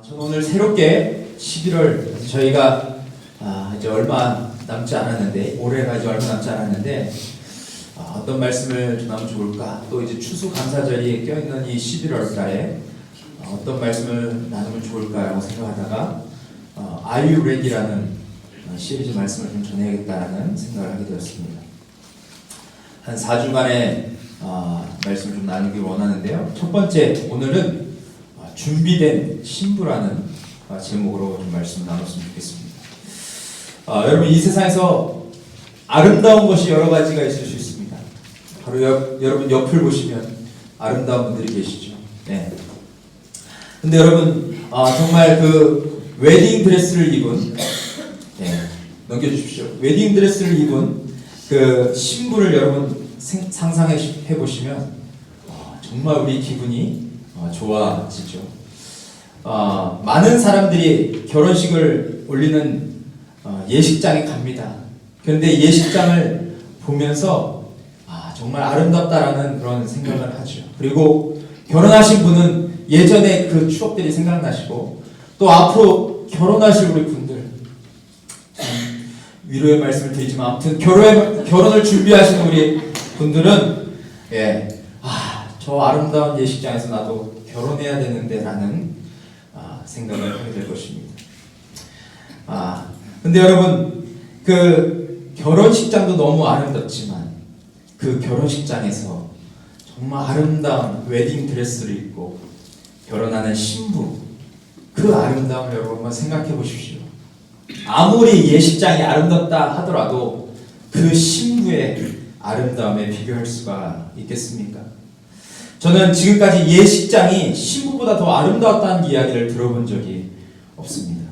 저는 오늘 새롭게 11월 저희가 이제 얼마 남지 않았는데 올해가 이제 얼마 남지 않았는데 어떤 말씀을 전하면 좋을까? 또 이제 추수감사절이 껴있는 이 11월 달에 어떤 말씀을 나누면 좋을까라고 생각하다가 Are You Ready라는 시리즈 말씀을 좀 전해야겠다라는 생각을 하게 되었습니다. 한 4주간의 말씀을 좀 나누기 원하는데요. 첫 번째, 오늘은 준비된 신부라는 제목으로 좀 말씀을 나눴으면 좋겠습니다. 여러분, 이 세상에서 아름다운 것이 여러 가지가 있을 수 있습니다. 바로 여러분 옆을 보시면 아름다운 분들이 계시죠. 네. 근데 여러분, 정말 그 웨딩 드레스를 입은, 넘겨주십시오. 웨딩 드레스를 입은 그 신부를 여러분 상상해 보시면 정말 우리 기분이 좋아지죠. 많은 사람들이 결혼식을 올리는 예식장에 갑니다. 그런데 예식장을 보면서 정말 아름답다라는 그런 생각을 하죠. 그리고 결혼하신 분은 예전에 그 추억들이 생각나시고 또 앞으로 결혼하실 우리 분들 위로의 말씀을 드리지만 아무튼 결혼을 준비하시는 우리 분들은 저 아름다운 예식장에서 나도 결혼해야 되는데 라는 생각을 하게 될 것입니다. 근데 여러분, 그 결혼식장도 너무 아름답지만 그 결혼식장에서 정말 아름다운 웨딩 드레스를 입고 결혼하는 신부, 그 아름다움을 여러분 한번 생각해 보십시오. 아무리 예식장이 아름답다 하더라도 그 신부의 아름다움에 비교할 수가 있겠습니까? 저는 지금까지 예식장이 신부보다 더 아름다웠다는 이야기를 들어본 적이 없습니다.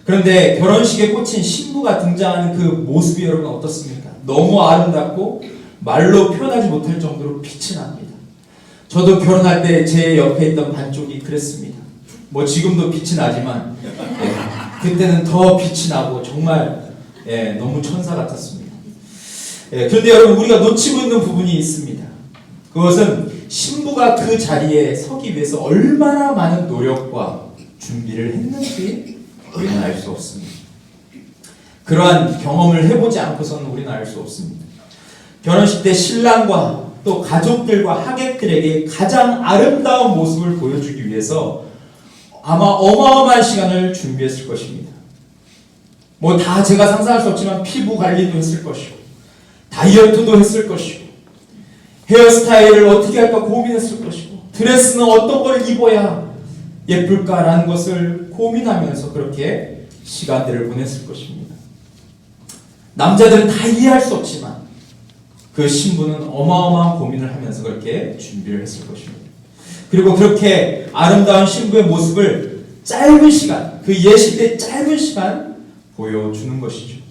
그런데 결혼식에 꽂힌 신부가 등장하는 그 모습이 여러분 어떻습니까? 너무 아름답고 말로 표현하지 못할 정도로 빛이 납니다. 저도 결혼할 때 제 옆에 있던 반쪽이 그랬습니다. 뭐 지금도 빛이 나지만 그때는 더 빛이 나고 정말 너무 천사 같았습니다. 그런데 여러분, 우리가 놓치고 있는 부분이 있습니다. 그것은 신부가 그 자리에 서기 위해서 얼마나 많은 노력과 준비를 했는지 우리는 알 수 없습니다. 그러한 경험을 해보지 않고서는 우리는 알 수 없습니다. 결혼식 때 신랑과 또 가족들과 하객들에게 가장 아름다운 모습을 보여주기 위해서 아마 어마어마한 시간을 준비했을 것입니다. 뭐 다 제가 상상할 수 없지만 피부 관리도 했을 것이고 다이어트도 했을 것이고 헤어스타일을 어떻게 할까 고민했을 것이고 드레스는 어떤 걸 입어야 예쁠까라는 것을 고민하면서 그렇게 시간들을 보냈을 것입니다. 남자들은 다 이해할 수 없지만 그 신부는 어마어마한 고민을 하면서 그렇게 준비를 했을 것입니다. 그리고 그렇게 아름다운 신부의 모습을 짧은 시간, 그 예식 때 짧은 시간 보여주는 것이죠.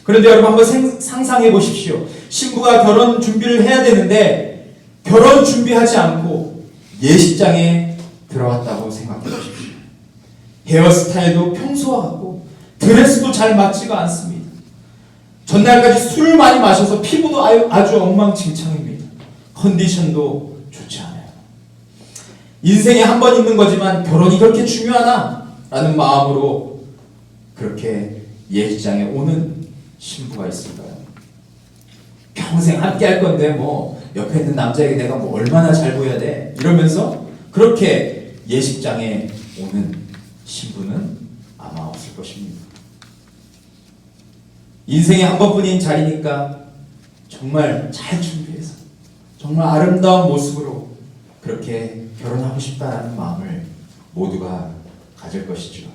그런데 여러분 한번 상상해 보십시오. 신부가 결혼 준비를 해야 되는데 결혼 준비하지 않고 예식장에 들어왔다고 생각해 보십시오. 헤어스타일도 평소와 같고 드레스도 잘 맞지가 않습니다. 전날까지 술을 많이 마셔서 피부도 아주 엉망진창입니다. 컨디션도 좋지 않아요. 인생에 한 번 있는 거지만 결혼이 그렇게 중요하나? 라는 마음으로 그렇게 예식장에 오는 신부가 있을까요? 평생 함께 할 건데 뭐 옆에 있는 남자에게 내가 뭐 얼마나 잘 보여야 돼? 이러면서 그렇게 예식장에 오는 신부는 아마 없을 것입니다. 인생에 한 번뿐인 자리니까 정말 잘 준비해서 정말 아름다운 모습으로 그렇게 결혼하고 싶다라는 마음을 모두가 가질 것이죠.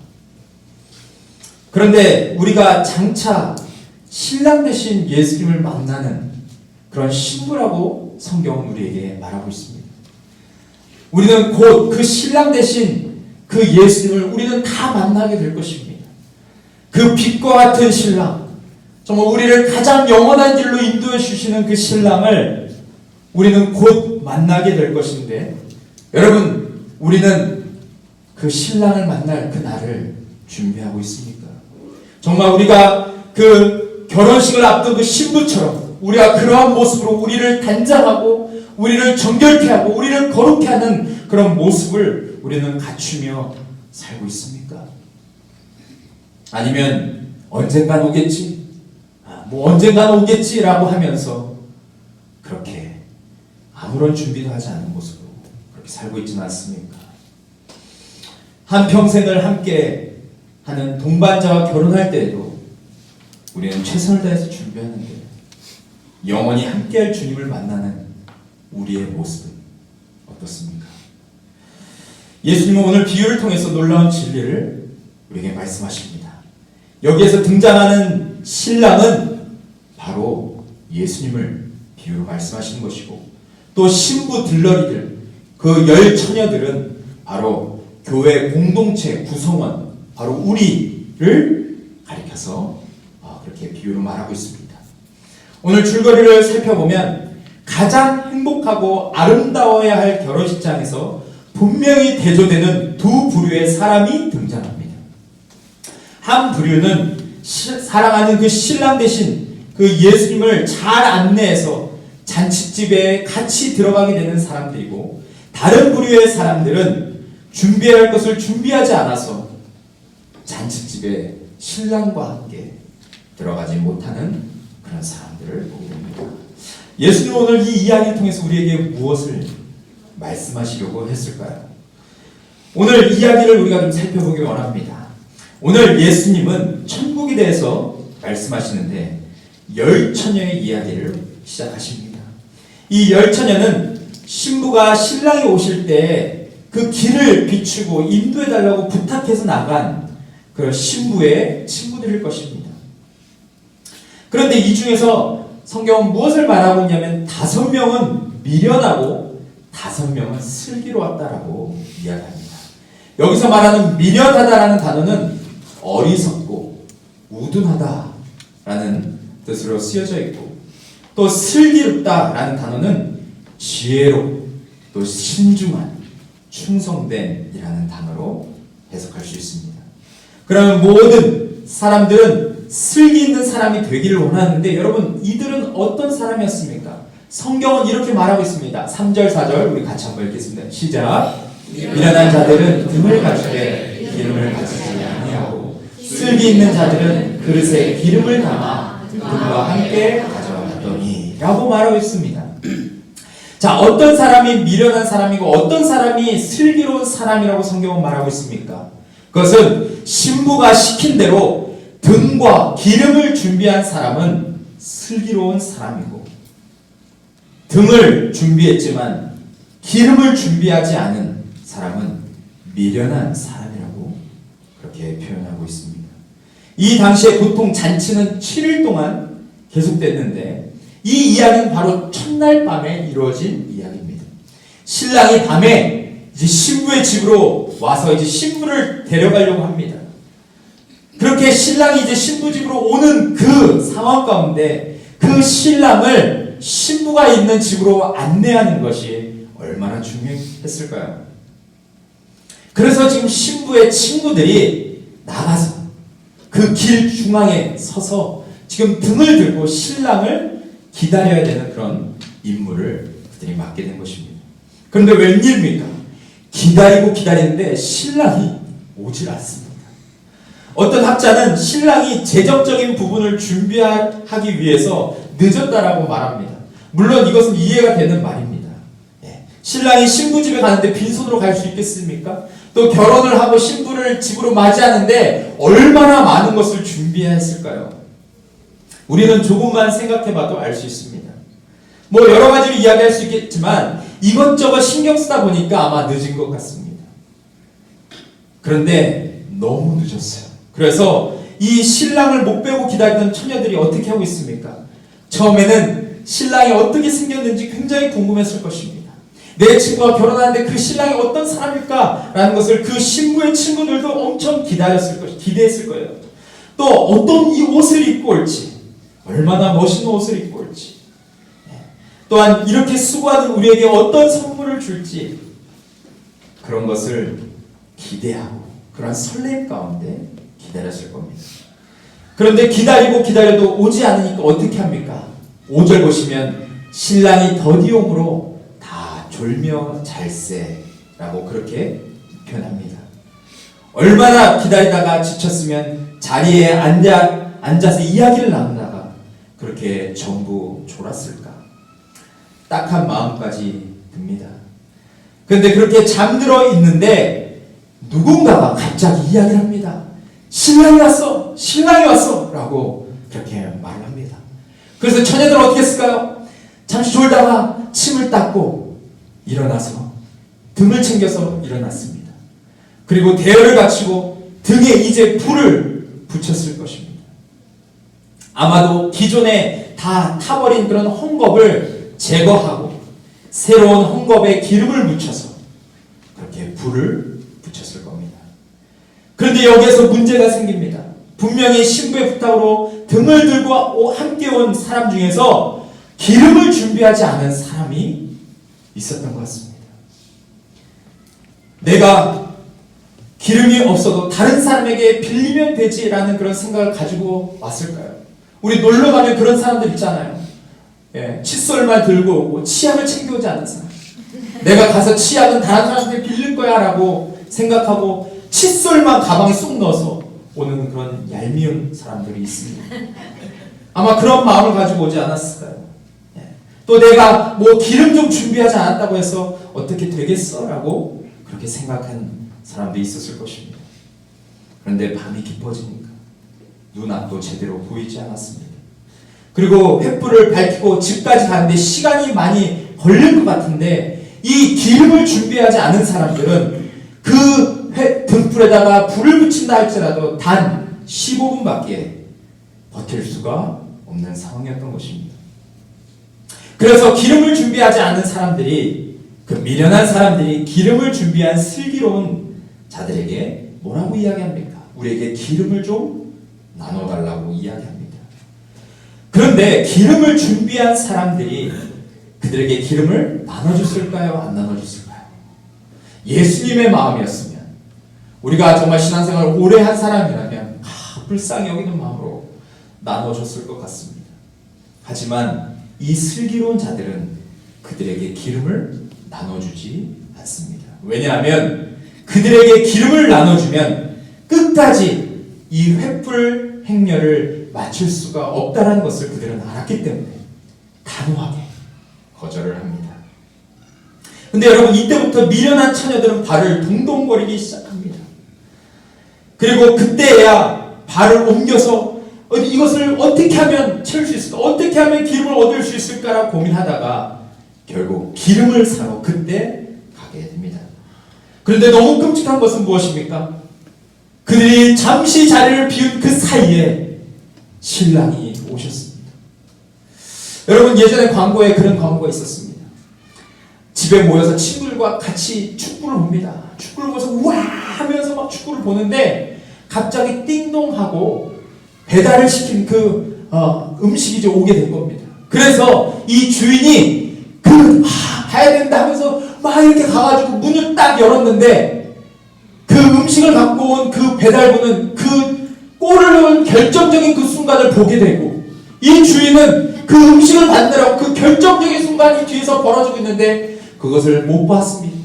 그런데 우리가 장차 신랑 되신 예수님을 만나는 그런 신부라고 성경은 우리에게 말하고 있습니다. 우리는 곧 그 신랑 되신 그 예수님을 우리는 다 만나게 될 것입니다. 그 빛과 같은 신랑, 정말 우리를 가장 영원한 길로 인도해 주시는 그 신랑을 우리는 곧 만나게 될 것인데, 여러분, 우리는 그 신랑을 만날 그 날을 준비하고 있습니까? 정말 우리가 그 결혼식을 앞둔 그 신부처럼 우리가 그러한 모습으로 우리를 단장하고 우리를 정결케 하고 우리를 거룩케 하는 그런 모습을 우리는 갖추며 살고 있습니까? 아니면 언젠간 오겠지? 뭐 언젠간 오겠지라고 하면서 그렇게 아무런 준비도 하지 않은 모습으로 그렇게 살고 있지는 않습니까? 한평생을 함께 하는 동반자와 결혼할 때에도 우리는 최선을 다해서 준비하는데 영원히 함께할 주님을 만나는 우리의 모습은 어떻습니까? 예수님은 오늘 비유를 통해서 놀라운 진리를 우리에게 말씀하십니다. 여기에서 등장하는 신랑은 바로 예수님을 비유로 말씀하시는 것이고, 또 신부 들러리들, 그 열 처녀들은 바로 교회 공동체 구성원, 바로 우리를 가리켜서 그렇게 비유로 말하고 있습니다. 오늘 줄거리를 살펴보면 가장 행복하고 아름다워야 할 결혼식장에서 분명히 대조되는 두 부류의 사람이 등장합니다. 한 부류는 사랑하는 그 신랑 대신 그 예수님을 잘 안내해서 잔치집에 같이 들어가게 되는 사람들이고, 다른 부류의 사람들은 준비해야 할 것을 준비하지 않아서 잔치집에 신랑과 함께 들어가지 못하는 그런 사람들을 보게 됩니다. 예수님은 오늘 이 이야기를 통해서 우리에게 무엇을 말씀하시려고 했을까요? 오늘 이야기를 우리가 좀 살펴보기 원합니다. 오늘 예수님은 천국에 대해서 말씀하시는데 열 처녀의 이야기를 시작하십니다. 이 열 처녀는 신부가 신랑이 오실 때 그 길을 비추고 인도해달라고 부탁해서 나간 그런 신부의 친구들일 것입니다. 그런데 이 중에서 성경은 무엇을 말하고 있냐면 5명은 미련하고 5명은 슬기로웠다라고 이야기합니다. 여기서 말하는 미련하다라는 단어는 어리석고 우둔하다라는 뜻으로 쓰여져 있고, 또 슬기롭다라는 단어는 지혜롭고 또 신중한, 충성된이라는 단어로 해석할 수 있습니다. 그러면 모든 사람들은 슬기 있는 사람이 되기를 원하는데, 여러분 이들은 어떤 사람이었습니까? 성경은 이렇게 말하고 있습니다. 3절 4절 우리 같이 한번 읽겠습니다. 시작. 미련한 자들은 등을 갖추되 기름을 가지지 아니하고 슬기 있는 자들은 그릇에 기름을 담아 그와 함께 가져갔더니 라고 말하고 있습니다. 자, 어떤 사람이 미련한 사람이고 어떤 사람이 슬기로운 사람이라고 성경은 말하고 있습니까? 그것은 신부가 시킨 대로 등과 기름을 준비한 사람은 슬기로운 사람이고, 등을 준비했지만 기름을 준비하지 않은 사람은 미련한 사람이라고 그렇게 표현하고 있습니다. 이 당시에 보통 잔치는 7일 동안 계속됐는데 이 이야기는 바로 첫날 밤에 이루어진 이야기입니다. 신랑이 밤에 이제 신부의 집으로 와서 이제 신부를 데려가려고 합니다. 그렇게 신랑이 이제 신부 집으로 오는 그 상황 가운데 그 신랑을 신부가 있는 집으로 안내하는 것이 얼마나 중요했을까요? 그래서 지금 신부의 친구들이 나가서 그 길 중앙에 서서 지금 등을 들고 신랑을 기다려야 되는 그런 임무를 그들이 맡게 된 것입니다. 그런데 웬일입니까? 기다리고 기다리는데 신랑이 오질 않습니다. 어떤 학자는 신랑이 재정적인 부분을 준비하기 위해서 늦었다라고 말합니다. 물론 이것은 이해가 되는 말입니다. 신랑이 신부 집에 가는데 빈손으로 갈 수 있겠습니까? 또 결혼을 하고 신부를 집으로 맞이하는데 얼마나 많은 것을 준비해야 했을까요? 우리는 조금만 생각해봐도 알 수 있습니다. 뭐 여러 가지로 이야기할 수 있겠지만 이것저것 신경 쓰다 보니까 아마 늦은 것 같습니다. 그런데 너무 늦었어요. 그래서 이 신랑을 못 빼고 기다리던 처녀들이 어떻게 하고 있습니까? 처음에는 신랑이 어떻게 생겼는지 굉장히 궁금했을 것입니다. 내 친구가 결혼하는데 그 신랑이 어떤 사람일까? 라는 것을 그 신부의 친구들도 엄청 기대했을 거예요. 또 어떤 이 옷을 입고 올지, 얼마나 멋있는 옷을 입고 올지, 또한 이렇게 수고하는 우리에게 어떤 선물을 줄지, 그런 것을 기대하고 그런 설렘 가운데 기다렸을 겁니다. 그런데 기다리고 기다려도 오지 않으니까 어떻게 합니까? 5절 보시면 신랑이 더디움으로 다 졸며 잘세라고 그렇게 표현합니다. 얼마나 기다리다가 지쳤으면 자리에 앉아서 이야기를 나누다가 그렇게 전부 졸았을까? 딱한 마음까지 듭니다. 그런데 그렇게 잠들어 있는데 누군가가 갑자기 이야기를 합니다. 신랑이 왔어! 신랑이 왔어! 라고 그렇게 말을 합니다. 그래서 처녀들은 어떻게 했을까요? 잠시 졸다가 침을 닦고 일어나서 등을 챙겨서 일어났습니다. 그리고 대열을 갖추고 등에 이제 불을 붙였을 것입니다. 아마도 기존에 다 타버린 그런 헝겊을 제거하고 새로운 헝겊에 기름을 묻혀서 그렇게 불을 붙였을 겁니다. 그런데 여기에서 문제가 생깁니다. 분명히 신부의 부탁으로 등을 들고 함께 온 사람 중에서 기름을 준비하지 않은 사람이 있었던 것 같습니다. 내가 기름이 없어도 다른 사람에게 빌리면 되지라는 그런 생각을 가지고 왔을까요? 우리 놀러 가면 그런 사람들 있잖아요. 예, 칫솔만 들고 오고 치약을 챙겨오지 않는 사람. 내가 가서 치약은 다른 사람한테 빌릴 거야 라고 생각하고 칫솔만 가방에 쏙 넣어서 오는 그런 얄미운 사람들이 있습니다. 아마 그런 마음을 가지고 오지 않았을까요? 예. 또 내가 뭐 기름 좀 준비하지 않았다고 해서 어떻게 되겠어? 라고 그렇게 생각한 사람도 있었을 것입니다. 그런데 밤이 깊어지니까 눈앞도 제대로 보이지 않았습니다. 그리고 횃불을 밝히고 집까지 가는데 시간이 많이 걸릴 것 같은데 이 기름을 준비하지 않은 사람들은 그 등불에다가 불을 붙인다 할지라도 단 15분밖에 버틸 수가 없는 상황이었던 것입니다. 그래서 기름을 준비하지 않은 사람들이, 그 미련한 사람들이 기름을 준비한 슬기로운 자들에게 뭐라고 이야기합니까? 우리에게 기름을 좀 나눠달라고 이야기합니다. 그런데 기름을 준비한 사람들이 그들에게 기름을 나눠줬을까요? 안 나눠줬을까요? 예수님의 마음이었으면, 우리가 정말 신앙생활을 오래 한 사람이라면 불쌍히 여기는 마음으로 나눠줬을 것 같습니다. 하지만 이 슬기로운 자들은 그들에게 기름을 나눠주지 않습니다. 왜냐하면 그들에게 기름을 나눠주면 끝까지 이 횃불 행렬을 마칠 수가 없다는 것을 그들은 알았기 때문에 단호하게 거절을 합니다. 근데 여러분, 이때부터 미련한 처녀들은 발을 동동거리기 시작합니다. 그리고 그때야 발을 옮겨서 이것을 어떻게 하면 채울 수 있을까? 어떻게 하면 기름을 얻을 수 있을까라고 고민하다가 결국 기름을 사러 그때 가게 됩니다. 그런데 너무 끔찍한 것은 무엇입니까? 그들이 잠시 자리를 비운 그 사이에 신랑이 오셨습니다. 여러분, 예전에 광고에 그런 광고가 있었습니다. 집에 모여서 친구들과 같이 축구를 봅니다. 축구를 보면서 우와 하면서 막 축구를 보는데 갑자기 띵동하고 배달을 시킨 그 음식이 이제 오게 된 겁니다. 그래서 이 주인이 가야 된다 하면서 막 이렇게 가가지고 문을 딱 열었는데 그 음식을 갖고 온 그 배달부는 그 골을 넣은 결정적인 그 순간을 보게 되고, 이 주인은 그 음식을 받느라고 그 결정적인 순간이 뒤에서 벌어지고 있는데 그것을 못 봤습니다.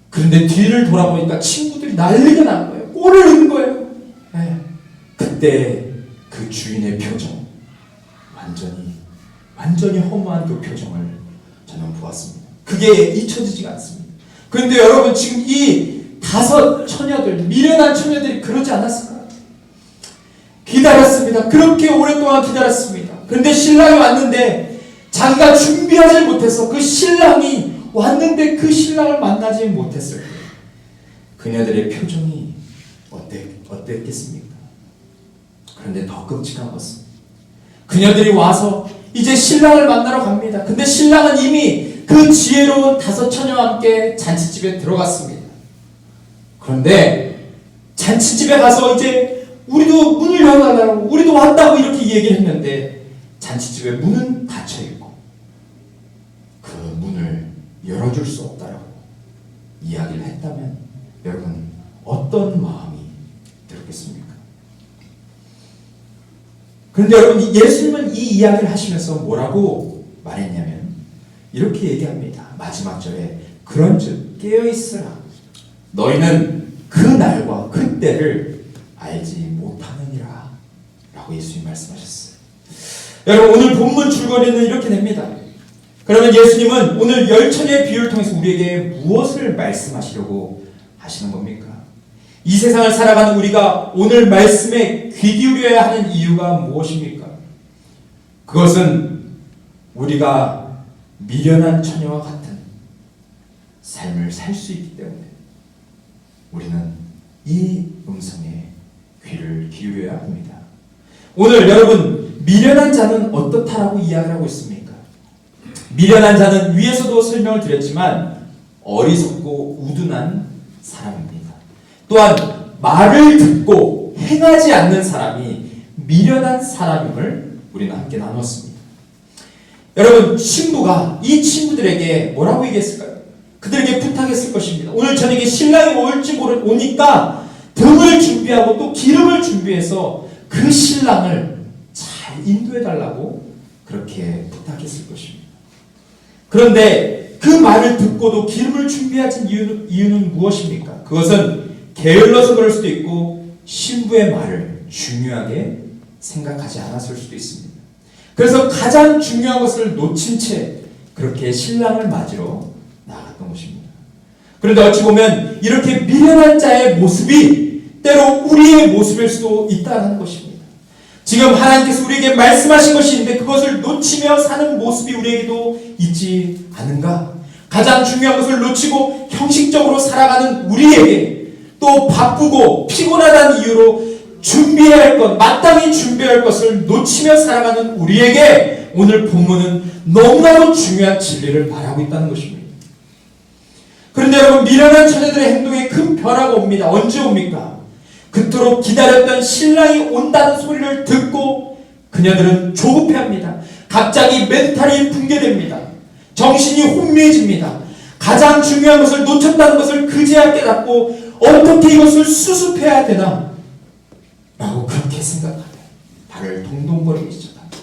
그런데 뒤를 돌아보니까 친구들이 난리가 난 거예요. 골을 넣은 거예요. 네. 그때 그 주인의 표정, 완전히 허무한 그 표정을 저는 보았습니다. 그게 잊혀지지가 않습니다. 그런데 여러분, 지금 이 5 처녀들, 미련한 처녀들이 그러지 않았을까요? 기다렸습니다. 그렇게 오랫동안 기다렸습니다. 그런데 신랑이 왔는데 자기가 준비하지 못해서 그 신랑이 왔는데 그 신랑을 만나지 못했을 때 그녀들의 표정이 어땠겠습니까? 그런데 더 끔찍한 것은 그녀들이 와서 이제 신랑을 만나러 갑니다. 근데 신랑은 이미 그 지혜로운 5 처녀와 함께 잔치집에 들어갔습니다. 그런데 잔치집에 가서 이제 우리도 문을 열어달라고, 우리도 왔다고 이렇게 얘기를 했는데 잔치집의 문은 닫혀있고 그 문을 열어줄 수 없다라고 이야기를 했다면 여러분, 어떤 마음이 들었겠습니까? 그런데 여러분, 예수님은 이 이야기를 하시면서 뭐라고 말했냐면 이렇게 얘기합니다. 마지막 절에 그런즉 깨어있으라, 너희는 그 날과 그 때를 알지 못하느니라 라고 예수님 말씀하셨어요. 여러분, 오늘 본문 줄거리는 이렇게 됩니다. 그러면 예수님은 오늘 열천의 비유를 통해서 우리에게 무엇을 말씀하시려고 하시는 겁니까? 이 세상을 살아가는 우리가 오늘 말씀에 귀 기울여야 하는 이유가 무엇입니까? 그것은 우리가 미련한 처녀와 같은 삶을 살 수 있기 때문에 우리는 이 음성에 귀를 기울여야 합니다. 오늘 여러분, 미련한 자는 어떻다라고 이야기를 하고 있습니까? 미련한 자는 위에서도 설명을 드렸지만 어리석고 우둔한 사람입니다. 또한 말을 듣고 행하지 않는 사람이 미련한 사람임을 우리는 함께 나눴습니다. 여러분, 신부가 이 친구들에게 뭐라고 얘기했을까요? 그들에게 부탁했을 것입니다. 오늘 저녁에 신랑이 오니까 등을 준비하고 또 기름을 준비해서 그 신랑을 잘 인도해달라고 그렇게 부탁했을 것입니다. 그런데 그 말을 듣고도 기름을 준비하신 이유는 무엇입니까? 그것은 게을러서 그럴 수도 있고 신부의 말을 중요하게 생각하지 않았을 수도 있습니다. 그래서 가장 중요한 것을 놓친 채 그렇게 신랑을 맞으러 나갔던 것입니다. 그런데 어찌 보면 이렇게 미련한 자의 모습이 때로 우리의 모습일 수도 있다는 것입니다. 지금 하나님께서 우리에게 말씀하신 것이 있는데 그것을 놓치며 사는 모습이 우리에게도 있지 않은가? 가장 중요한 것을 놓치고 형식적으로 살아가는 우리에게 또 바쁘고 피곤하다는 이유로 준비해야 할 것, 마땅히 준비해야 할 것을 놓치며 살아가는 우리에게 오늘 본문은 너무나도 중요한 진리를 말하고 있다는 것입니다. 그런데 여러분, 미련한 처녀들의 행동에 큰 변화가 옵니다. 언제 옵니까? 그토록 기다렸던 신랑이 온다는 소리를 듣고 그녀들은 조급해합니다. 갑자기 멘탈이 붕괴됩니다. 정신이 혼미해집니다. 가장 중요한 것을 놓쳤다는 것을 그제야 깨닫고 어떻게 이것을 수습해야 되나 라고 그렇게 생각하며 발을 동동거리기 시작합니다.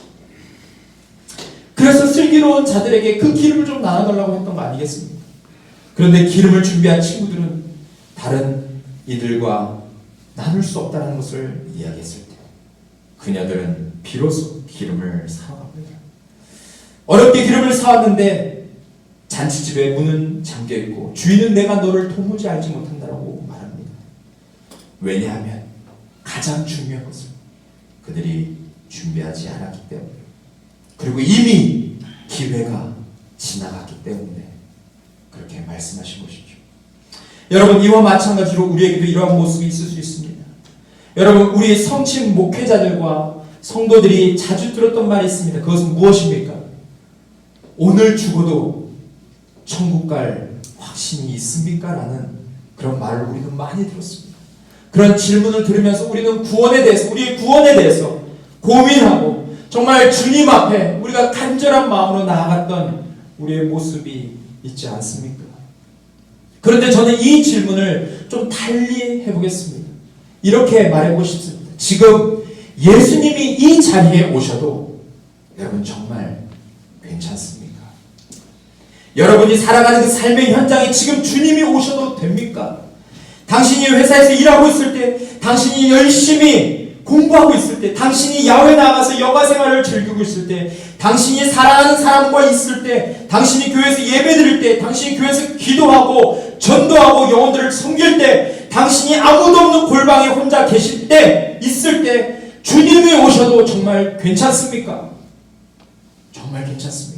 그래서 슬기로운 자들에게 그 기름을 좀 나눠달라고 했던 거 아니겠습니까? 그런데 기름을 준비한 친구들은 다른 이들과 나눌 수 없다는 것을 이야기했을 때 그녀들은 비로소 기름을 사와갑니다. 어렵게 기름을 사왔는데 잔치집의 문은 잠겨있고 주인은 내가 너를 도무지 알지 못한다라고 말합니다. 왜냐하면 가장 중요한 것은 그들이 준비하지 않았기 때문에, 그리고 이미 기회가 지나갔기 때문에 그렇게 말씀하신 것이죠. 여러분, 이와 마찬가지로 우리에게도 이러한 모습이 있을 수 있습니다. 여러분, 우리 성칭 목회자들과 성도들이 자주 들었던 말이 있습니다. 그것은 무엇입니까? 오늘 죽어도 천국 갈 확신이 있습니까? 라는 그런 말을 우리는 많이 들었습니다. 그런 질문을 들으면서 우리는 구원에 대해서, 우리의 구원에 대해서 고민하고 정말 주님 앞에 우리가 간절한 마음으로 나아갔던 우리의 모습이 있지 않습니까? 그런데 저는 이 질문을 좀 달리 해보겠습니다. 이렇게 말해보고 싶습니다. 지금 예수님이 이 자리에 오셔도 여러분 정말 괜찮습니까? 여러분이 살아가는 그 삶의 현장에 지금 주님이 오셔도 됩니까? 당신이 회사에서 일하고 있을 때, 당신이 열심히 공부하고 있을 때, 당신이 야외 나가서 여가 생활을 즐기고 있을 때, 당신이 사랑하는 사람과 있을 때, 당신이 교회에서 예배드릴 때, 당신이 교회에서 기도하고 전도하고 영혼들을 섬길 때, 당신이 아무도 없는 골방에 혼자 계실 때, 있을 때 주님이 오셔도 정말 괜찮습니까? 정말 괜찮습니까?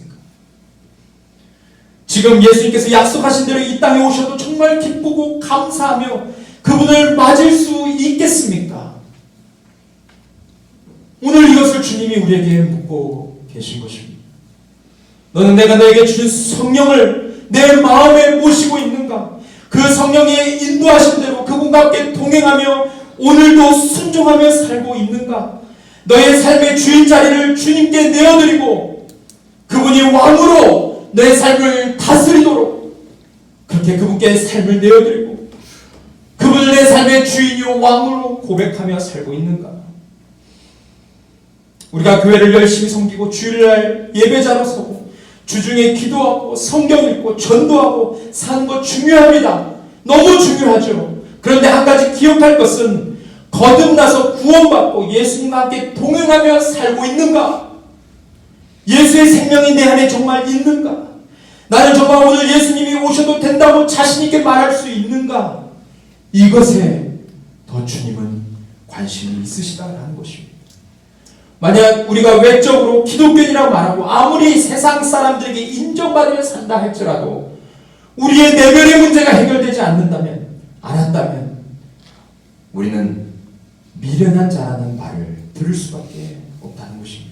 지금 예수님께서 약속하신 대로 이 땅에 오셔도 정말 기쁘고 감사하며 그분을 맞을 수 있겠습니까? 오늘 이것을 주님이 우리에게 묻고 계신 것입니다. 너는 내가 너에게 주신 성령을 내 마음에 모시고 있는가? 그 성령의 인도하신 대로 그분과 함께 동행하며 오늘도 순종하며 살고 있는가? 너의 삶의 주인 자리를 주님께 내어드리고 그분이 왕으로 내 삶을 다스리도록 그렇게 그분께 삶을 내어드리고 그분을 내 삶의 주인이요 왕으로 고백하며 살고 있는가? 우리가 교회를 열심히 섬기고 주일날 예배자로 서고 주중에 기도하고 성경 읽고 전도하고 사는 것 중요합니다. 너무 중요하죠. 그런데 한 가지 기억할 것은 거듭나서 구원받고 예수님과 함께 동행하며 살고 있는가? 예수의 생명이 내 안에 정말 있는가? 나는 정말 오늘 예수님이 오셔도 된다고 자신있게 말할 수 있는가? 이것에 더 주님은 관심이 있으시다는 것입니다. 만약 우리가 외적으로 기독교인이라고 말하고 아무리 세상 사람들에게 인정받으며 산다 할지라도 우리의 내면의 문제가 해결되지 않았다면 우리는 미련한 자라는 말을 들을 수밖에 없다는 것입니다.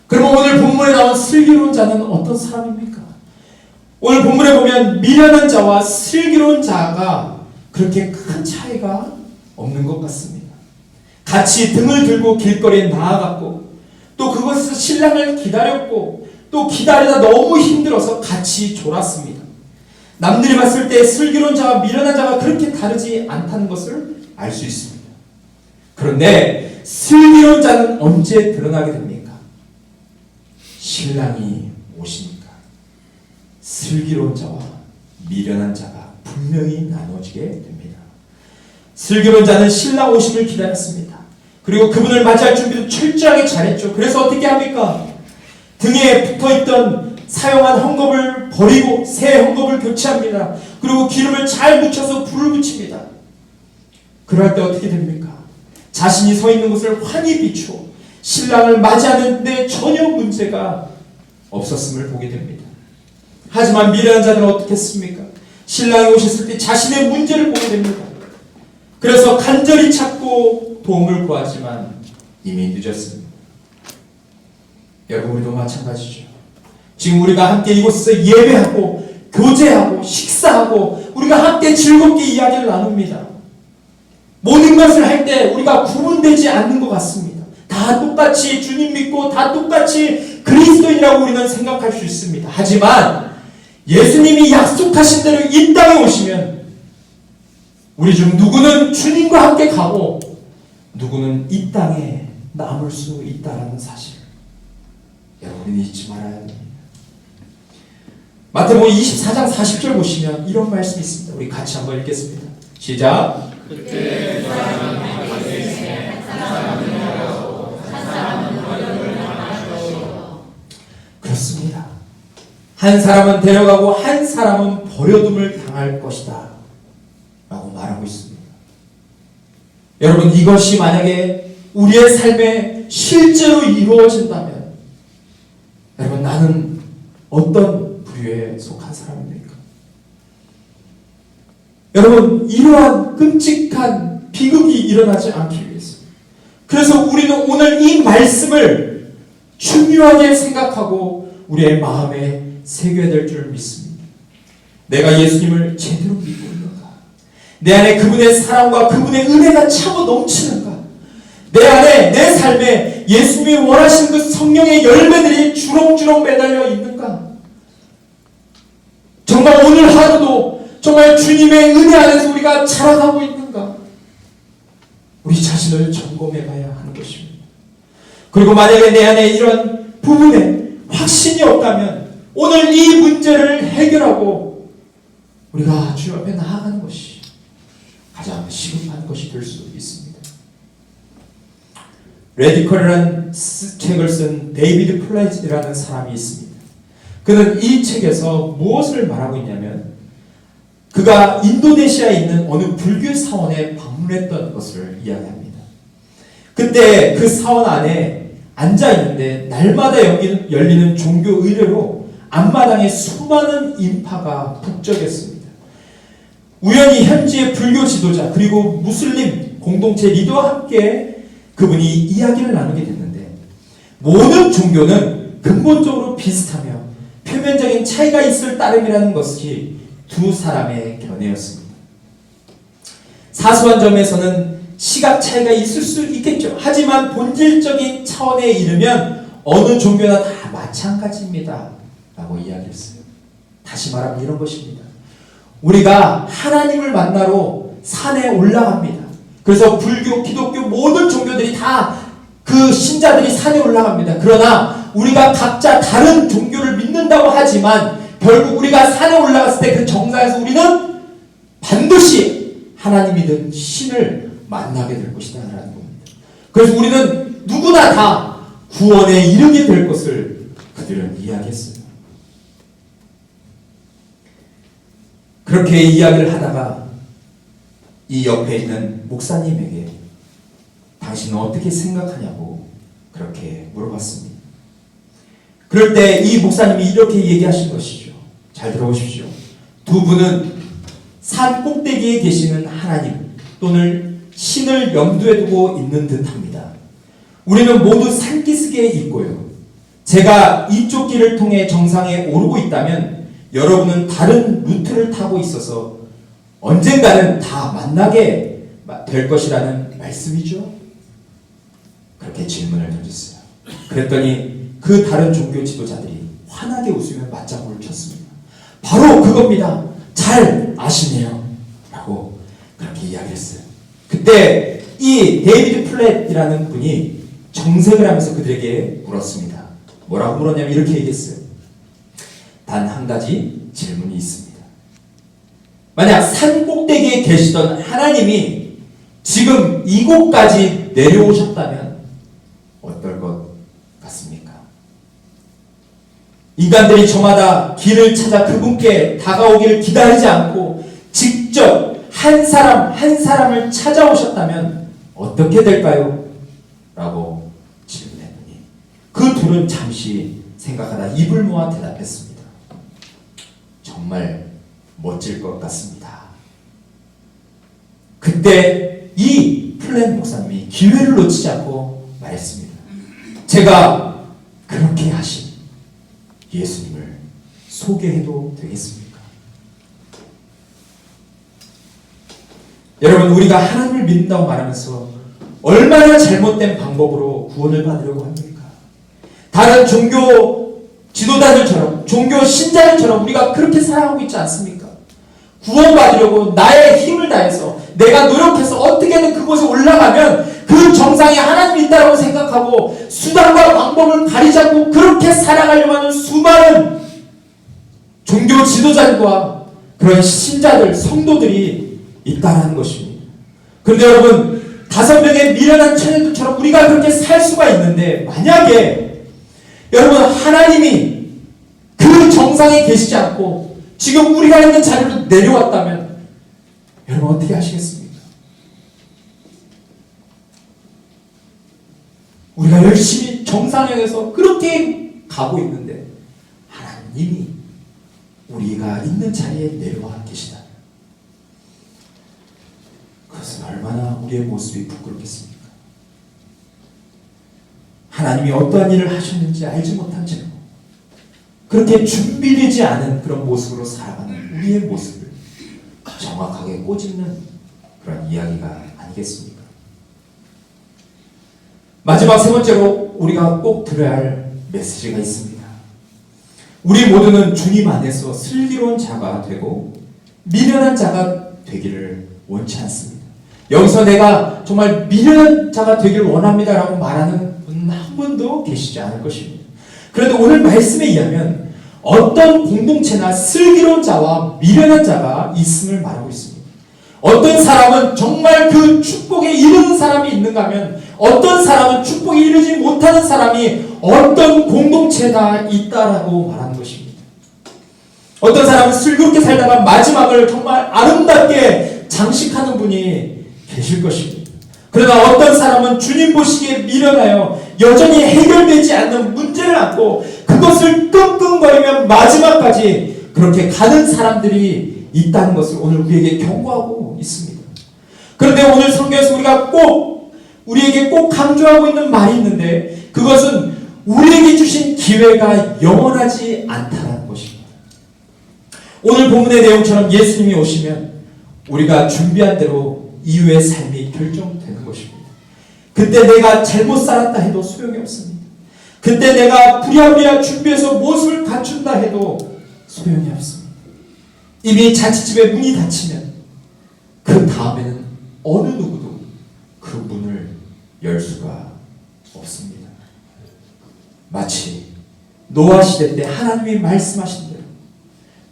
그러면 오늘 본문에 나온 슬기로운 자는 어떤 사람입니까? 오늘 본문에 보면 미련한 자와 슬기로운 자가 그렇게 큰 차이가 없는 것 같습니다. 같이 등을 들고 길거리에 나아갔고 또 그곳에서 신랑을 기다렸고 또 기다리다 너무 힘들어서 같이 졸았습니다. 남들이 봤을 때 슬기로운 자와 미련한 자가 그렇게 다르지 않다는 것을 알 수 있습니다. 그런데 슬기로운 자는 언제 드러나게 됩니까? 신랑이 오시니까 슬기로운 자와 미련한 자가 분명히 나눠지게 됩니다. 슬기로운 자는 신랑 오심을 기다렸습니다. 그리고 그분을 맞이할 준비도 철저하게 잘했죠. 그래서 어떻게 합니까? 등에 붙어있던 사용한 헝겊을 버리고 새 헝겊을 교체합니다. 그리고 기름을 잘 묻혀서 불을 붙입니다. 그럴 때 어떻게 됩니까? 자신이 서 있는 곳을 환히 비추어 신랑을 맞이하는데 전혀 문제가 없었음을 보게 됩니다. 하지만 미련한 자는 어떻게 했습니까? 신랑이 오셨을 때 자신의 문제를 보게 됩니다. 그래서 간절히 찾고 도움을 구하지만 이미 늦었습니다. 여러분, 우리도 마찬가지죠. 지금 우리가 함께 이곳에서 예배하고 교제하고 식사하고 우리가 함께 즐겁게 이야기를 나눕니다. 모든 것을 할 때 우리가 구분되지 않는 것 같습니다. 다 똑같이 주님 믿고 다 똑같이 그리스도인이라고 우리는 생각할 수 있습니다. 하지만 예수님이 약속하신 대로 이 땅에 오시면 우리 중 누구는 주님과 함께 가고 누구는 이 땅에 남을 수 있다는 사실 여러분이 잊지 말아야 합니다. 마태복음 24장 40절 보시면 이런 말씀이 있습니다. 우리 같이 한번 읽겠습니다. 시작. 그때 사람은 한 사람은 어려워 한 사람은 어려움을 당할 것이요. 그렇습니다. 한 사람은 데려가고 한 사람은 버려둠을 당할 것이다 라고 말하고 있습니다. 여러분, 이것이 만약에 우리의 삶에 실제로 이루어진다면 여러분, 나는 어떤 부류에 속한 사람입니까? 여러분, 이러한 끔찍한 비극이 일어나지 않기 위해서 그래서 우리는 오늘 이 말씀을 중요하게 생각하고 우리의 마음에 새겨야 될 줄 믿습니다. 내가 예수님을 제대로 믿고 있는가? 내 안에 그분의 사랑과 그분의 은혜가 차고 넘치는가? 내 안에 내 삶에 예수님이 원하시는 그 성령의 열매들이 주렁주렁 매달려 있는가? 정말 오늘 하루도 정말 주님의 은혜 안에서 우리가 자라가고 있는가? 우리 자신을 점검해 봐야 하는 것입니다. 그리고 만약에 내 안에 이런 부분에 확신이 없다면 오늘 이 문제를 해결하고 우리가 주님 앞에 나아가는 것이 가장 시급한 것이 될 수 있습니다. 레디컬이라는 책을 쓴 데이비드 플라이즈라는 사람이 있습니다. 그는 이 책에서 무엇을 말하고 있냐면 그가 인도네시아에 있는 어느 불교 사원에 방문했던 것을 이야기합니다. 그때 그 사원 안에 앉아있는데 날마다 열리는 종교 의례로 앞마당에 수많은 인파가 북적였습니다. 우연히 현지의 불교 지도자 그리고 무슬림 공동체 리더와 함께 그분이 이야기를 나누게 됐는데 모든 종교는 근본적으로 비슷하며 표면적인 차이가 있을 따름이라는 것이 두 사람의 견해였습니다. 사소한 점에서는 시각 차이가 있을 수 있겠죠. 하지만 본질적인 차원에 이르면 어느 종교나 다 마찬가지입니다 라고 이야기했어요. 다시 말하면 이런 것입니다. 우리가 하나님을 만나러 산에 올라갑니다. 그래서 불교, 기독교 모든 종교들이 다 그 신자들이 산에 올라갑니다. 그러나 우리가 각자 다른 종교를 믿는다고 하지만 결국 우리 우리가 산에 올라갔을 때 그 정상에서 우리는 반드시 하나님이든 신을 만나게 될 것이다 라는 겁니다. 그래서 우리는 누구나 다 구원에 이르게 될 것을 그들은 이야기했어요. 그렇게 이야기를 하다가 이 옆에 있는 목사님에게 당신은 어떻게 생각하냐고 그렇게 물어봤습니다. 그럴 때 이 목사님이 이렇게 얘기하신 것이죠. 잘 들어보십시오. 두 분은 산 꼭대기에 계시는 하나님 또는 신을 염두에 두고 있는 듯합니다. 우리는 모두 산기슭에 있고요. 제가 이쪽 길을 통해 정상에 오르고 있다면 여러분은 다른 루트를 타고 있어서 언젠가는 다 만나게 될 것이라는 말씀이죠. 그렇게 질문을 던졌어요. 그랬더니 그 다른 종교 지도자들이 환하게 웃으며 맞장구를 쳤습니다. 바로 그겁니다. 잘 아시네요. 라고 그렇게 이야기했어요. 그때 이 데이비드 플랫이라는 분이 정색을 하면서 그들에게 물었습니다. 뭐라고 물었냐면 이렇게 얘기했어요. 단 한 가지 질문이 있습니다. 만약 산 꼭대기에 계시던 하나님이 지금 이곳까지 내려오셨다면 어떨 것 같습니까? 인간들이 저마다 길을 찾아 그분께 다가오기를 기다리지 않고 직접 한 사람 한 사람을 찾아오셨다면 어떻게 될까요? 라고 질문했더니 그 둘은 잠시 생각하다 입을 모아 대답했습니다. 정말 멋질 것 같습니다. 그때 이 플랫 목사님이 기회를 놓치지 않고 말했습니다. 제가 그렇게 하신 예수님을 소개해도 되겠습니까? 여러분, 우리가 하나님을 믿는다고 말하면서 얼마나 잘못된 방법으로 구원을 받으려고 합니까? 다른 종교 지도자들처럼, 종교 신자들처럼 우리가 그렇게 살아가고 있지 않습니까? 구원받으려고 나의 힘을 다해서 내가 노력해서 어떻게든 그곳에 올라가면 그 정상에 하나님이 있다고 생각하고 수단과 방법을 가리지 않고 그렇게 살아가려고 하는 수많은 종교 지도자들과 그런 신자들, 성도들이 있다는 것입니다. 그런데 여러분, 5명의 미련한 처녀들처럼 우리가 그렇게 살 수가 있는데 만약에 여러분 하나님이 그 정상에 계시지 않고 지금 우리가 있는 자리로 내려왔다면 여러분 어떻게 하시겠습니까? 우리가 열심히 정상에서 그렇게 가고 있는데 하나님이 우리가 있는 자리에 내려와 계시다면 그것은 얼마나 우리의 모습이 부끄럽겠습니까? 하나님이 어떠한 일을 하셨는지 알지 못한 채로 그렇게 준비되지 않은 그런 모습으로 살아가는 우리의 모습을 정확하게 꼬집는 그런 이야기가 아니겠습니까? 마지막 세 번째로 우리가 꼭 들어야 할 메시지가 있습니다. 우리 모두는 주님 안에서 슬기로운 자가 되고 미련한 자가 되기를 원치 않습니다. 여기서 내가 정말 미련한 자가 되기를 원합니다라고 말하는 분은 한 분도 계시지 않을 것입니다. 그런데 오늘 말씀에 의하면 어떤 공동체나 슬기로운 자와 미련한 자가 있음을 말하고 있습니다. 어떤 사람은 정말 그 축복에 이르는 사람이 있는가 하면 어떤 사람은 축복에 이르지 못하는 사람이 어떤 공동체가 있다라고 말하는 것입니다. 어떤 사람은 슬기롭게 살다가 마지막을 정말 아름답게 장식하는 분이 계실 것입니다. 그러나 어떤 사람은 주님 보시기에 미련하여 여전히 해결되지 않는 문제를 안고 그것을 끙끙거리며 마지막까지 그렇게 가는 사람들이 있다는 것을 오늘 우리에게 경고하고 있습니다. 그런데 오늘 성경에서 우리에게 꼭 강조하고 있는 말이 있는데 그것은 우리에게 주신 기회가 영원하지 않다는 것입니다. 오늘 본문의 내용처럼 예수님이 오시면 우리가 준비한 대로 이후의 삶이 결정되는 것입니다. 그때 내가 잘못 살았다 해도 소용이 없습니다. 그때 내가 부랴부랴 준비해서 모습을 갖춘다 해도 소용이 없습니다. 이미 잔치집의 문이 닫히면 그 다음에는 어느 누구도 그 문을 열 수가 없습니다. 마치 노아 시대 때 하나님이 말씀하신 대로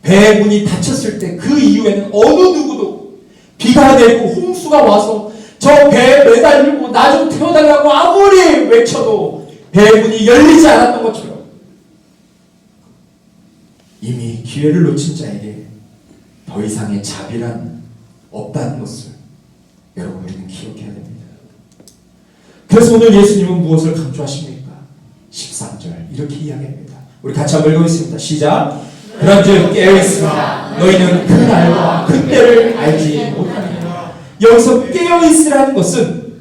배의 문이 닫혔을 때 그 이후에는 어느 누구도 비가 내리고 홍수가 와서 저 배에 매달리고 나 좀 태워달라고 아무리 외쳐도 배의 문이 열리지 않았던 것처럼 이미 기회를 놓친 자에게 더 이상의 자비란 없다는 것을 여러분 우리는 기억해야 됩니다. 그래서 오늘 예수님은 무엇을 강조하십니까? 13절 이렇게 이야기합니다. 우리 같이 한번 읽어보겠습니다. 시작. 그런즉 깨어있으라 너희는 그 날과 그 때를 알지 못하느니라. 여기서 깨어있으라는 것은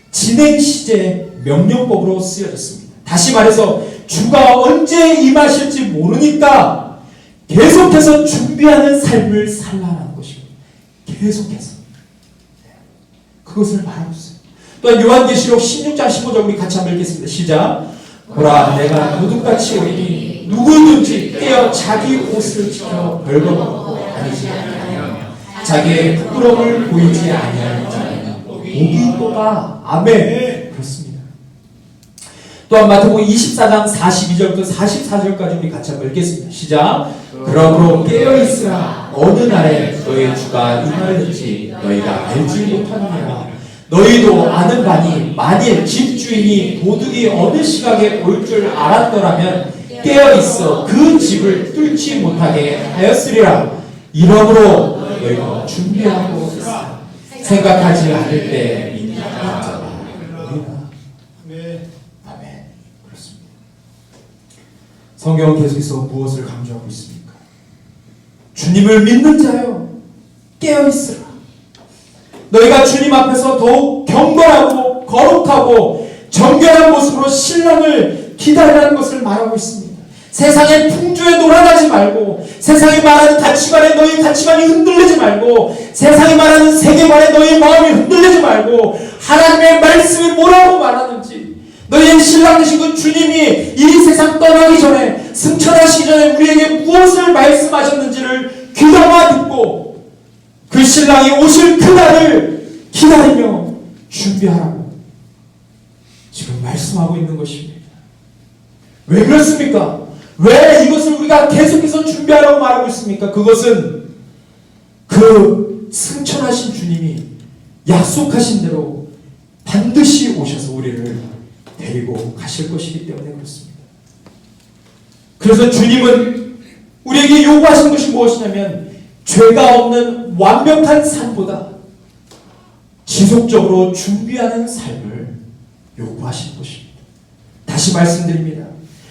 진행 시제 명령법으로 쓰여졌습니다. 다시 말해서 주가 언제 임하실지 모르니까 계속해서 준비하는 삶을 살라는 것입니다. 계속해서 그것을 말하고 있어요. 또한 요한계시록 16장 15절 우리 같이 한번 읽겠습니다. 시작. 보라 내가 도둑같이 오리니 누구든지 깨어 자기 옷을 지켜 벌거벗고 다니지 아니하며 자기의 부끄러움을 보이지 아니하는 자는 복이 있도다. 아멘. 그렇습니다. 또한 마태복음 24장 42절부터 44절까지 우리 같이 한번 읽겠습니다. 시작. 그러므로 깨어있으라 어느 날에 너희 주가 임하는지 너희가 알지 못하느니라. 너희도 아는 바니 만일 집주인이 도둑이 어느 시각에 올 줄 알았더라면 깨어있어 그 집을 뚫지 못하게 하였으리라. 이러므로 너희가 준비하고 있으라. 생각하지 않을 때 인자가 오리라. 아멘. 그렇습니다. 성경은 계속해서 무엇을 강조하고 있습니까? 주님을 믿는 자여 깨어있으라. 너희가 주님 앞에서 더욱 경건하고 거룩하고 정결한 모습으로 신랑을 기다리라는 것을 말하고 있습니다. 세상의 풍조에 놀아나지 말고 세상이 말하는 가치관에 너희 가치관이 흔들리지 말고 세상이 말하는 세계관에 너희 마음이 흔들리지 말고 하나님의 말씀이 뭐라고 말하는지 너희의 신랑 되신 그 주님이 이 세상 떠나기 전에 승천하시기 전에 우리에게 무엇을 말씀하셨는지를 귀담아 듣고 그 신랑이 오실 그날을 기다리며 준비하라고 지금 말씀하고 있는 것입니다. 왜 그렇습니까? 왜 이것을 우리가 계속해서 준비하라고 말하고 있습니까? 그것은 그 승천하신 주님이 약속하신 대로 반드시 오셔서 우리를 데리고 가실 것이기 때문에 그렇습니다. 그래서 주님은 우리에게 요구하신 것이 무엇이냐면 죄가 없는 완벽한 삶보다 지속적으로 준비하는 삶을 요구하신 것입니다. 다시 말씀드립니다.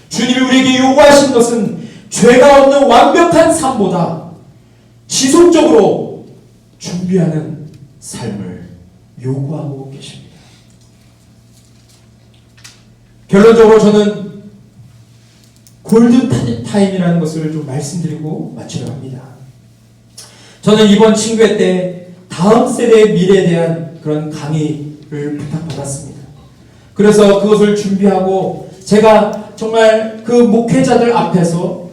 주님이 우리에게 요구하신 것은 죄가 없는 완벽한 삶보다 지속적으로 준비하는 삶을 요구하고 계십니다. 결론적으로 저는 골든타임이라는 것을 좀 말씀드리고 마치려 합니다. 저는 이번 칭교회 때 다음 세대의 미래에 대한 그런 강의를 부탁받았습니다. 그래서 그것을 준비하고 제가 정말 그 목회자들 앞에서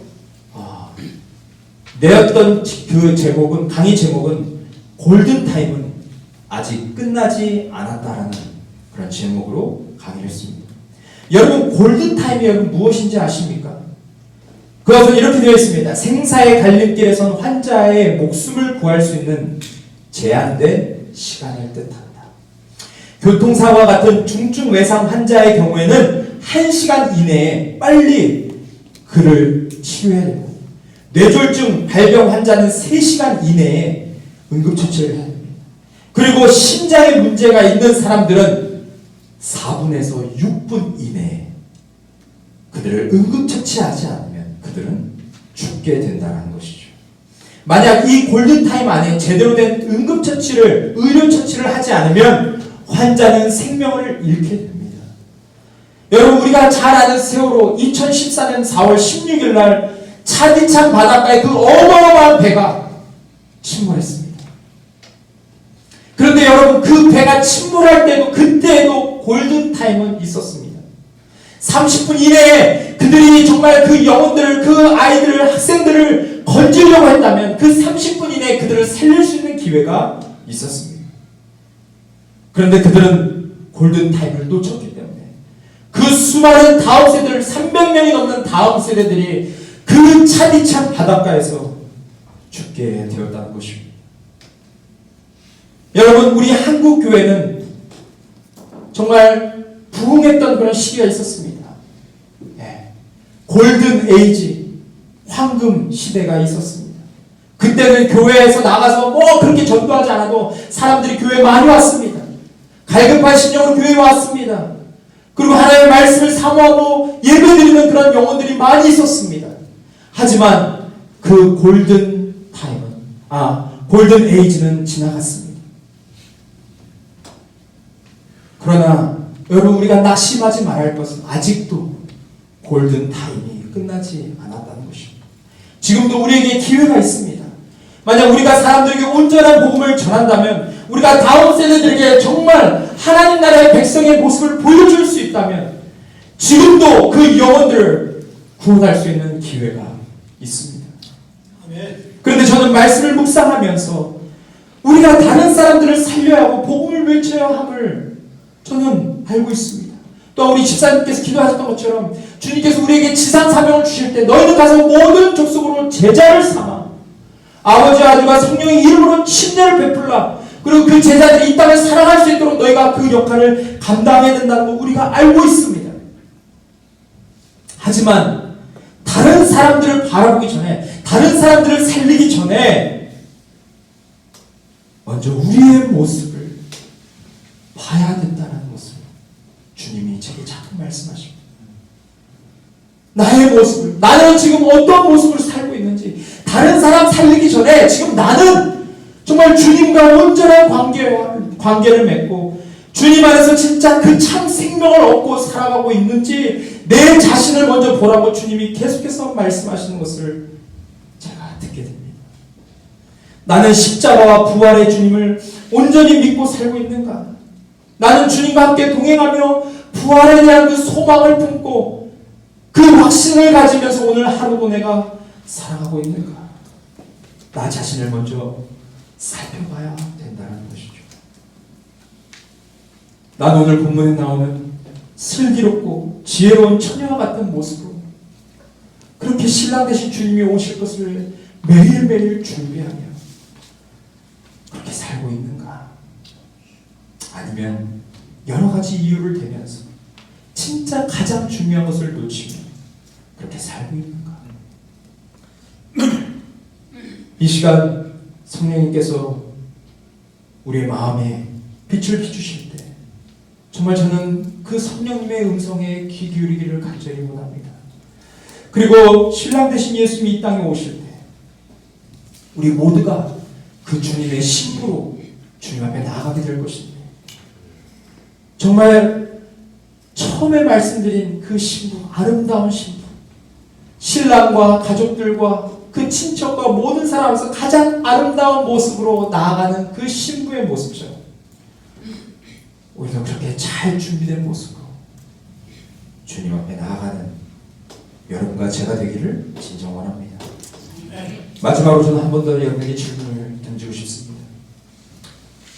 내었던 그 제목은, 강의 제목은 골든타임은 아직 끝나지 않았다라는 그런 제목으로 강의를 했습니다. 여러분 골든타임이 여러분 무엇인지 아십니까? 그것은 이렇게 되어 있습니다. 생사의 갈림길에선 환자의 목숨을 구할 수 있는 제한된 시간을 뜻한다. 교통사고와 같은 중증 외상 환자의 경우에는 1시간 이내에 빨리 그를 치료해야 되고 뇌졸중 발병 환자는 3시간 이내에 응급처치를 해야 됩니다. 그리고 심장에 문제가 있는 사람들은 4분에서 6분 이내에 그들을 응급처치하지 않으면 그들은 죽게 된다는 것이죠. 만약 이 골든타임 안에 제대로 된 응급처치를, 의료처치를 하지 않으면 환자는 생명을 잃게 됩니다. 여러분 우리가 잘 아는 세월호 2014년 4월 16일 날 차디찬 바닷가에 그 어마어마한 배가 침몰했습니다. 그런데 여러분 그 배가 침몰할 때도 그때에도 골든타임은 있었습니다. 30분 이내에 그들이 정말 그 영혼들을, 그 아이들을, 학생들을 건지려고 했다면 그 30분 이내에 그들을 살릴 수 있는 기회가 있었습니다. 그런데 그들은 골든타임을 놓쳤기 때문에 그 수많은 다음 세대들, 300명이 넘는 다음 세대들이 그 차디찬 바닷가에서 죽게 되었다는 것입니다. 여러분, 우리 한국 교회는 정말 부흥했던 그런 시기가 있었습니다. 네. 골든 에이지, 황금 시대가 있었습니다. 그때는 교회에서 나가서 뭐 그렇게 전도하지 않아도 사람들이 교회에 많이 왔습니다. 갈급한 심령으로 교회에 왔습니다. 그리고 하나님의 말씀을 사모하고 예배드리는 그런 영혼들이 많이 있었습니다. 하지만 그 골든 에이지는 지나갔습니다. 그러나 여러분, 우리가 낙심하지 말아야 할 것은 아직도 골든 타임이 끝나지 않았다는 것입니다. 지금도 우리에게 기회가 있습니다. 만약 우리가 사람들에게 온전한 복음을 전한다면, 우리가 다음 세대들에게 정말 하나님 나라의 백성의 모습을 보여줄 수 있다면 지금도 그 영혼들을 구원할 수 있는 기회가 있습니다. 그런데 저는 말씀을 묵상하면서 우리가 다른 사람들을 살려야 하고 복음을 외쳐야 함을 저는 알고 있습니다. 또 우리 집사님께서 기도하셨던 것처럼 주님께서 우리에게 지상 사명을 주실 때 너희는 가서 모든 족속으로 제자를 삼아 아버지, 아들과 성령의 이름으로 침례를 베풀라. 그리고 그 제자들이 이 땅을 살아갈 수 있도록 너희가 그 역할을 감당해야 된다는 거 우리가 알고 있습니다. 하지만 다른 사람들을 바라보기 전에, 다른 사람들을 살리기 전에 먼저 우리의 모습을 봐야 된다는 것을 주님이 제게 자꾸 말씀하십니다. 나의 모습을, 나는 지금 어떤 모습을 살고 있는지, 다른 사람 살리기 전에 지금 나는 정말 주님과 온전한 관계를 맺고 주님 안에서 진짜 그 참 생명을 얻고 살아가고 있는지 내 자신을 먼저 보라고 주님이 계속해서 말씀하시는 것을 제가 듣게 됩니다. 나는 십자가와 부활의 주님을 온전히 믿고 살고 있는가? 나는 주님과 함께 동행하며 부활에 대한 그 소망을 품고 그 확신을 가지면서 오늘 하루도 내가 살아가고 있는가? 나 자신을 먼저 살펴봐야 된다는 것이죠. 난 오늘 본문에 나오는 슬기롭고 지혜로운 처녀와 같은 모습으로 그렇게 신랑 되신 주님이 오실 것을 매일매일 준비하며 그렇게 살고 있는가? 아니면 여러 가지 이유를 대면서 진짜 가장 중요한 것을 놓치며 그렇게 살고 있는가? 이 시간 성령님께서 우리의 마음에 빛을 비추실 때 정말 저는 그 성령님의 음성에 귀 기울이기를 간절히 원합니다. 그리고 신랑 되신 예수님이 이 땅에 오실 때 우리 모두가 그 주님의 신부로 주님 앞에 나아가게 될 것입니다. 정말 처음에 말씀드린 그 신부, 아름다운 신부, 신랑과 가족들과 그 친척과 모든 사람에서 가장 아름다운 모습으로 나아가는 그 신부의 모습처럼 우리도 그렇게 잘 준비된 모습으로 주님 앞에 나아가는 여러분과 제가 되기를 진정 원합니다. 마지막으로 저는 한 번 더 여러분에게 질문을 던지고 싶습니다.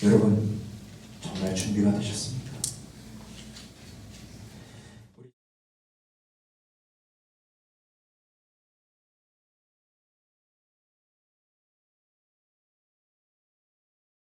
여러분,